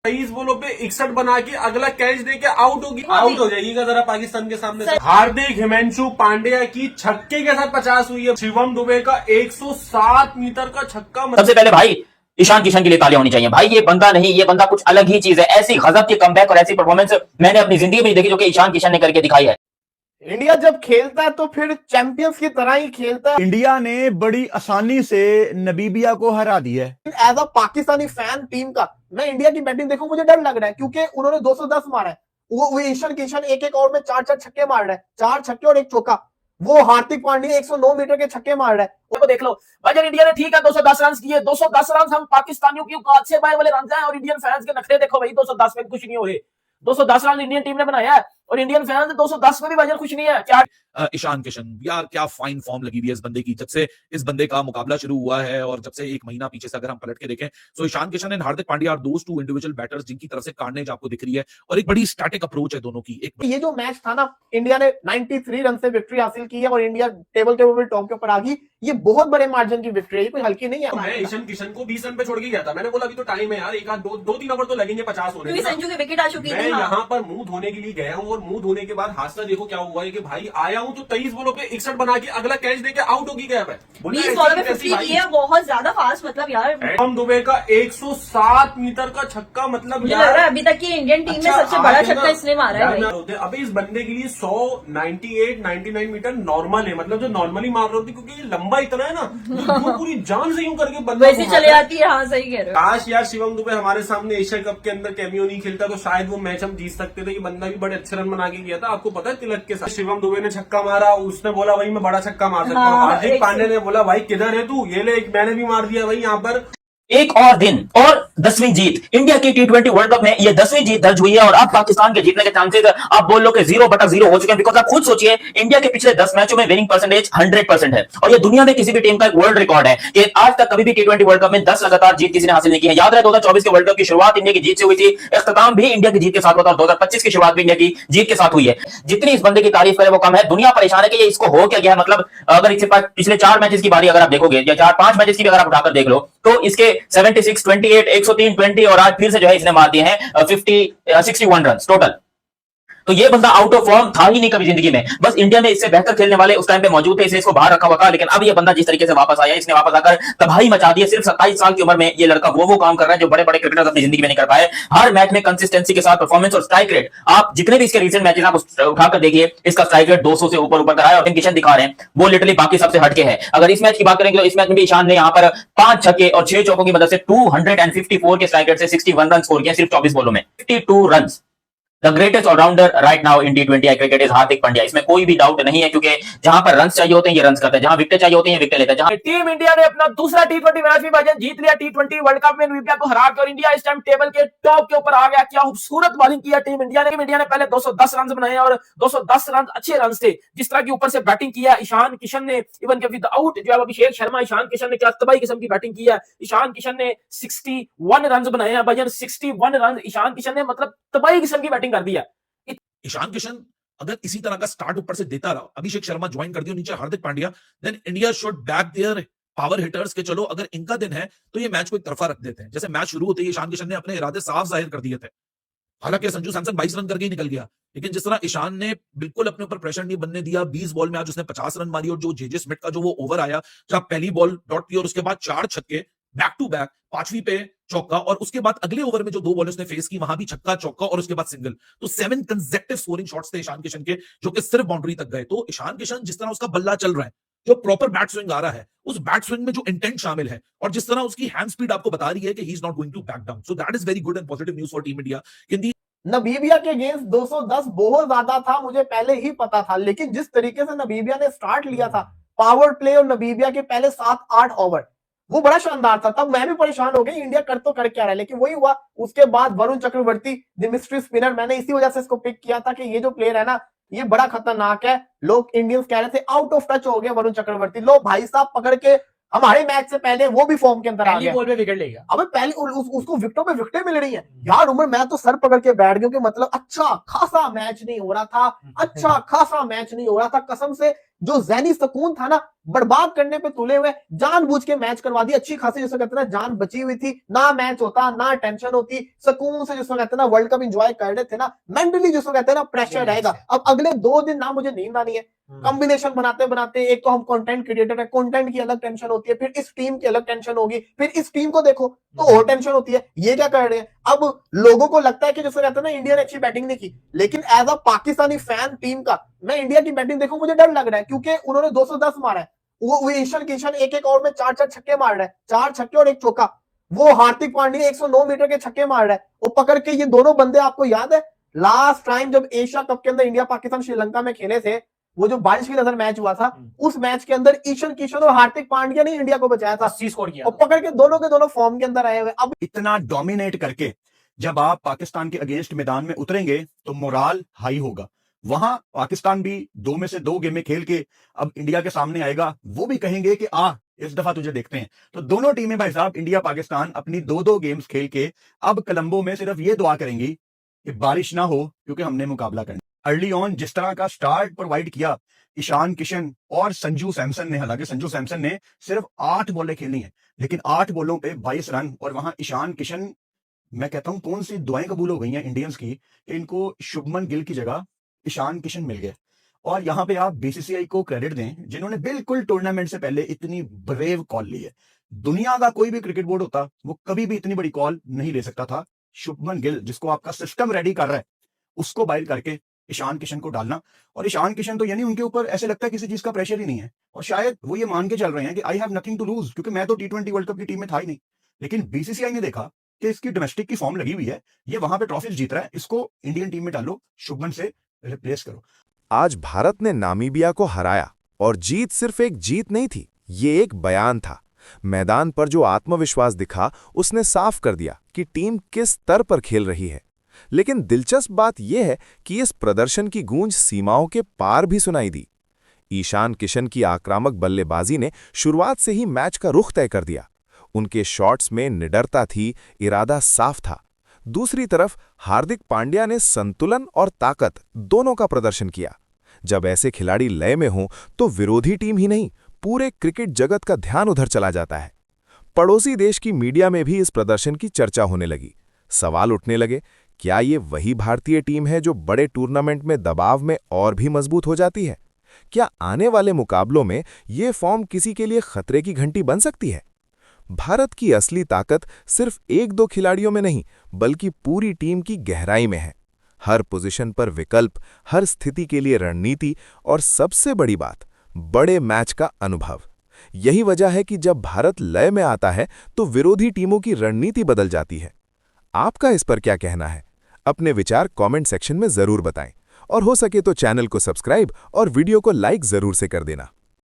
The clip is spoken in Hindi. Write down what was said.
23 बॉलों पे 61 बना के अगला कैच दे के आउट हो जाएगी जरा पाकिस्तान के सामने। हार्दिक हिमांशु पांड्या की छक्के के साथ 50 हुई है। शिवम दुबे का 107 मीटर का छक्का। सबसे पहले भाई ईशान किशन के लिए तालियां होनी चाहिए भाई। ये बंदा नहीं, ये बंदा कुछ अलग ही चीज है। ऐसी गजब की कमबैक और ऐसी परफॉर्मेंस मैंने अपनी जिंदगी में देखी जो कि ईशान किशन ने करके दिखाई है। इंडिया जब खेलता है तो फिर चैंपियंस की तरह ही खेलता है। इंडिया ने बड़ी आसानी से नबीबिया को हरा दिया है। As a Pakistani fan team का मैं इंडिया की बैटिंग देखूं मुझे डर लग रहा है, क्योंकि उन्होंने 210 मारा है। वो ईशान किशन एक एक ओवर में 4-4 छक्के मार रहा है, 4 छक्के और 1 चौका। वो हार्दिक पांड्या 109 मीटर के छक्के मार रहा है। वो देख लो भाई, इंडिया ने ठीक है 210 रन किए। 210 रन हम पाकिस्तानियों की अच्छे बाय वाले रन हैं, और इंडियन फैंस के नखरे देखो भाई। 210 में कुछ नहीं हो रहे। 210 रन इंडियन टीम ने बनाया है और इंडियन फैंस 210 में भी वजन कुछ नहीं है। क्या ईशान किशन यार, क्या फाइन फॉर्म लगी हुई है इस बंदे की। जब से इस बंदे का मुकाबला शुरू हुआ है और जब से एक महीना पीछे से अगर हम पलट के देखें तो Ishan Kishan and Hardik Pandya are those two individual batters जिनकी तरफ से कार्नेज आपको दिख रही है और एक बड़ी स्टैटिक अप्रोच है दोनों की। ये जो मैच था ना, इंडिया ने 93 रन से विक्ट्री हासिल की है और इंडिया टेबल के ऊपर टॉप के ऊपर आ गई। ये बहुत बड़े मार्जिन की विक्ट्री है, कोई हल्की नहीं है। मैं ईशान किशन को 20 रन पे छोड़ के गया था। मैंने बोला अभी तो टाइम है यार, एक आध दो तीन ओवर तो लगेंगे 50 होने में। संजू की विकेट आ चुकी है। मैं यहाँ पर मुंह धोने के लिए गया हूँ और मुंह धोने के बाद हादसा देखो क्या हुआ है कि भाई आया हूँ तो 23 बॉलों पे 61 बना के अगला कैच देके आउट होगी गया। 20 बॉलों में 50 की है, बहुत ज्यादा फास्ट। मतलब यार शिवम दुबे का 107 मीटर का छक्का, मतलब मुझे लग रहा है अभी तक की इंडियन टीम में सबसे बड़ा छक्का इसने मारा है भाई। अभी इस बंदे के लिए 100, 98, 99 मीटर नॉर्मल है, मतलब जो नॉर्मली मार रहे होती, क्योंकि ये लंबा इतना है ना, तो पूरी जान से यूं करके बंदा वैसे चले जाती है। हाँ सही कह रहे हो। काश यार शिवम दुबे हमारे सामने एशिया कप के अंदर कैमियो नहीं खेलता तो शायद वो मैच हम जीत सकते थे। ये बंदा भी बड़े अच्छे रन बना के गया था। आपको पता है तिलक के साथ शिवम दुबे ने छक्का मारा, उसने बोला भाई मैं बड़ा छक्का मार सकता हूँ। हार्दिक पांड्या ने बोला भाई किधर है तू, ये ले मैंने भी मार दिया भाई यहाँ पर। एक और दिन और 10वीं जीत इंडिया की T20 वर्ल्ड कप में। ये 10वीं जीत दर्ज हुई है और अब पाकिस्तान के जीतने के चांसेस आप बोल लो कि 0/0 हो चुके हैं। बिकॉज आप खुद सोचिए, इंडिया के पिछले 10 मैचों में विनिंग परसेंटेज 100% है और ये दुनिया में किसी भी टीम का एक वर्ल्ड रिकॉर्ड है कि आज तक कभी भी T20 वर्ल्ड कप में 10 लगातार जीत किसी ने हासिल नहीं की है। याद रहे 2024 के वर्ल्ड कप की शुरुआत इंडिया की जीत से हुई थी, इख्तिताम भी इंडिया की जीत के साथ हुआ था और 2025 की शुरुआत भी इंडिया की जीत के साथ हुई है। जितनी इस बंदे की तारीफ करे वो कम है। दुनिया परेशान है कि ये इसको हो क्या गया है। मतलब अगर इसके पास पिछले 4 मैचेस की बारी अगर आप देखोगे या 4-5 मैचेस की भी अगर आप उठाकर देख लो तो इसके 76, 28, 103, 20 और आज फिर से जो है इसने मार दिए हैं 61 रन टोटल। तो ये बंदा आउट ऑफ फॉर्म था ही नहीं कभी जिंदगी में। बस इंडिया में इससे बेहतर खेलने वाले उस टाइम पे मौजूद थे, इसलिए इसको बाहर रखा हुआ था। लेकिन अब ये बंदा जिस तरीके से वापस आया, इसने वापस आकर तबाही मचा दी है। सिर्फ 27 साल की उम्र में ये लड़का वो काम कर रहा है जो बड़े बड़े क्रिकेटर्स अपनी जिंदगी में नहीं कर पाए। हर मैच में कंसिस्टेंसी के साथ परफॉर्मेंस और स्ट्राइक रेट, आप जितने भी इसके रिसेंट मैचेस आप उठाकर देखिए, इसका स्ट्राइक रेट 200 से ऊपर का है और किशन दिखा रहे हैं वो लिटरली बाकी सबसे हटके है। अगर इस मैच की बात करेंगे तो इस मैच में भी ईशान ने यहाँ पर 5 छक्के और 6 चौकों की मदद से 254 के स्ट्राइक रेट से 61 रन स्कोर किए सिर्फ 24 बॉलों में। 52 run. The greatest allrounder right now in T20 cricket is Hardik Pandya. इसमें कोई भी डाउट नहीं है, क्योंकि जहां पर रन चाहिए होते हैं ये रन करते हैं, जहां विकेट चाहिए होते हैं विकेट लेते हैं। जहां टीम इंडिया ने अपना दूसरा T20 मैच भी भाईजान जीत लिया। T20 वर्ल्ड कप में नामीबिया को हराकर और इंडिया इस टाइम टेबल के टॉप के ऊपर आ गया। क्या खूबसूरत बॉलिंग किया टीम इंडिया ने। इंडिया ने पहले 210 रन बनाए और 210 रन अच्छे रन थे। जिस तरह की ऊपर से बैटिंग किया ईशान किशन ने, इवन के विदाउट जो है अभिषेक शर्मा, ईशान किशन ने क्या तबाही किस्म की बैटिंग की है। ईशान किशन ने 61 रन बनाए हैं भाईजान। 61 रन ईशान किशन ने मतलब तबाही किस्म की बैटिंग कर दी है। ईशान किशन अगर इसी तरह का स्टार्ट ऊपर से देता रहा, अभिषेक शर्मा ज्वाइन कर दिया, नीचे Hardik Pandya, then India should back their power hitters के चलो अगर इनका दिन है तो ये मैच को एक तरफा रख देते हैं। जैसे मैच शुरू होते ही ईशान किशन ने अपने इरादे साफ जाहिर कर दिए थे। हालांकि संजू सैमसन 22 रन करके ही निकल गया, लेकिन जिस तरह ईशान ने बिल्कुल अपने ऊपर प्रेशर नहीं बनने दिया, 20 बॉल में आज उसने 50 रन मारी और जो जेजे स्मिथ का जो वो ओवर आया जहां पहली बॉल डॉट की और उसके बाद 4 छक्के बैक टू बैक, 5वीं पे चौका और उसके बाद अगले ओवर में जो 2 बॉल उसने फेस की वहां भी छक्का चौका और उसके बाद सिंगल। तो 7 कंसेक्टिव स्कोरिंग शॉट्स थे ईशान किशन के जो कि सिर्फ बाउंड्री तक गए। तो ईशान किशन जिस तरह उसका बल्ला चल रहा है, जो प्रॉपर बैट स्विंग आ रहा है, उस बैट स्विंग में जो इंटेंट शामिल है और जिस तरह उसकी हैंड स्पीड आपको बता रही है कि he is not going to back down, so that is very good and positive news for team India. Namibia के अगेंस्ट 210 बहुत ज्यादा था, मुझे पहले ही पता था। लेकिन जिस तरीके से नबीबिया ने स्टार्ट लिया था, पावर प्ले और नबीबिया के पहले 7-8 ओवर वो बड़ा शानदार था। तब मैं भी परेशान हो गई, इंडिया कर तो कर क्या रहा है, लेकिन वही हुआ। उसके बाद Varun Chakravarthy the mystery spinner, मैंने इसी वजह से इसको पिक किया था कि ये जो प्लेयर है ना ये बड़ा खतरनाक है। लोग इंडियंस कह रहे थे आउट ऑफ टच हो गया वरुण चक्रवर्ती। लो भाई साहब पकड़ के हमारे मैच से पहले वो भी फॉर्म के अंदर आ पहली गया। बॉल पे विकेट ले गया। अबे पहले उसको विकेटों पे विकेटें मिल रही हैं यार। उमर मैं तो सर पकड़ के बैठ गया कि मतलब अच्छा खासा मैच नहीं हो रहा था, अच्छा खासा मैच नहीं हो रहा था। कसम से जो ज़हनी सुकून था ना, बर्बाद करने पे तुले हुए, जानबूझ के मैच करवा दी। अच्छी खासी जिसको कहते हैं ना जान बची हुई थी, ना मैच होता ना टेंशन होती, सुकून से जिसको कहते हैं ना वर्ल्ड कप एंजॉय कर रहे थे ना। मेंटली जिसको कहते हैं ना प्रेशर रहेगा। अब अगले 2 दिन ना मुझे नींद आनी है, कॉम्बिनेशन बनाते बनाते। एक तो हम कंटेंट क्रिएटर है, कंटेंट की अलग टेंशन होती है, फिर इस टीम की अलग टेंशन होगी, फिर इस टीम को देखो तो और टेंशन होती है, ये क्या कर रहे हैं। अब लोगों को लगता है कि जैसे कहते हैं ना इंडिया ने अच्छी बैटिंग नहीं की, लेकिन as a Pakistani fan team का मैं इंडिया की बैटिंग देखूं मुझे डर लग रहा है, क्योंकि उन्होंने 210 मारा है। वो ईशान किशन एक ओवर में 4 छक्के मार रहा है, 4 छक्के और 1 चौका। वो हार्दिक पांड्या 109 मीटर के छक्के मार रहा है, वो पकड़ के। ये दोनों बंदे आपको याद है लास्ट टाइम जब एशिया कप के अंदर इंडिया पाकिस्तान श्रीलंका में खेले थे, वो जो बारिश की नजर मैच हुआ था, उस मैच के अंदर ईशान किशन और हार्दिक पांड्या ने इंडिया को बचाया था, 80 स्कोर किया और पकड़ के दोनों फॉर्म के अंदर आए हुए। अब इतना डोमिनेट करके जब आप पाकिस्तान के अगेंस्ट मैदान में उतरेंगे तो मोराल हाई होगा। वहां पाकिस्तान भी 2 में से 2 गेमें खेल के अब इंडिया के सामने आएगा, वो भी कहेंगे कि इस दफा तुझे देखते हैं। तो दोनों टीमें भाई साहब, इंडिया पाकिस्तान अपनी 2-2 गेम्स खेल के अब कोलंबो में सिर्फ ये दुआ करेंगी कि बारिश ना हो, क्योंकि हमने मुकाबला करना। अर्ली ऑन जिस तरह का स्टार्ट प्रोवाइड किया ईशान किशन और संजू सैमसन ने, हालांकि संजू सैमसन ने सिर्फ 8 बॉलें खेली हैं, लेकिन 8 बॉलों पे 22 रन। और वहां ईशान किशन, मैं कहता हूं कौन सी दुआएं कबूल हो गई हैं इंडियंस की कि इनको शुभमन गिल की जगह ईशान किशन मिल गए। और यहां पे आप बीसीसीआई को क्रेडिट दें, जिन्होंने बिल्कुल टूर्नामेंट से पहले इतनी ब्रेव कॉल ली है। दुनिया का कोई भी क्रिकेट बोर्ड होता वो कभी भी इतनी बड़ी कॉल नहीं ले सकता था। शुभमन गिल, जिसको आपका सिस्टम रेडी कर रहा है, उसको बाहर करके ईशान किशन को डालना। और ईशान किशन तो यानी उनके ऊपर ऐसे लगता है किसी चीज का प्रेशर ही नहीं है, और शायद वो ये मान के चल रहे हैं कि I have nothing to lose, क्योंकि मैं तो T20 वर्ल्ड कप की टीम में था ही नहीं। लेकिन बीसीसीआई ने देखा कि इसकी डोमेस्टिक की फॉर्म लगी हुई है, ये वहां पे ट्रॉफीज जीत रहा है, इसको इंडियन टीम में डालो, शुभमन से रिप्लेस करो। आज भारत ने नामीबिया को हराया, और जीत सिर्फ एक जीत नहीं थी, ये एक बयान था। मैदान पर जो आत्मविश्वास दिखा उसने साफ कर दिया कि टीम किस स्तर पर खेल रही है। लेकिन दिलचस्प बात यह है कि इस प्रदर्शन की गूंज सीमाओं के पार भी सुनाई दी। ईशान किशन की आक्रामक बल्लेबाजी ने शुरुआत से ही मैच का रुख तय कर दिया। उनके शॉट्स में निडरता थी, इरादा साफ था। दूसरी तरफ हार्दिक पांड्या ने संतुलन और ताकत दोनों का प्रदर्शन किया। जब ऐसे खिलाड़ी लय में हों तो विरोधी टीम ही नहीं, पूरे क्रिकेट जगत का ध्यान उधर चला जाता है। पड़ोसी देश की मीडिया में भी इस प्रदर्शन की चर्चा होने लगी। सवाल उठने लगे, क्या ये वही भारतीय टीम है जो बड़े टूर्नामेंट में दबाव में और भी मजबूत हो जाती है? क्या आने वाले मुकाबलों में ये फॉर्म किसी के लिए खतरे की घंटी बन सकती है? भारत की असली ताकत सिर्फ 1-2 खिलाड़ियों में नहीं, बल्कि पूरी टीम की गहराई में है। हर पोजीशन पर विकल्प, हर स्थिति के लिए रणनीति, और सबसे बड़ी बात, बड़े मैच का अनुभव। यही वजह है कि जब भारत लय में आता है तो विरोधी टीमों की रणनीति बदल जाती है। आपका इस पर क्या कहना है? अपने विचार कमेंट सेक्शन में जरूर बताएं, और हो सके तो चैनल को सब्सक्राइब और वीडियो को लाइक जरूर से कर देना।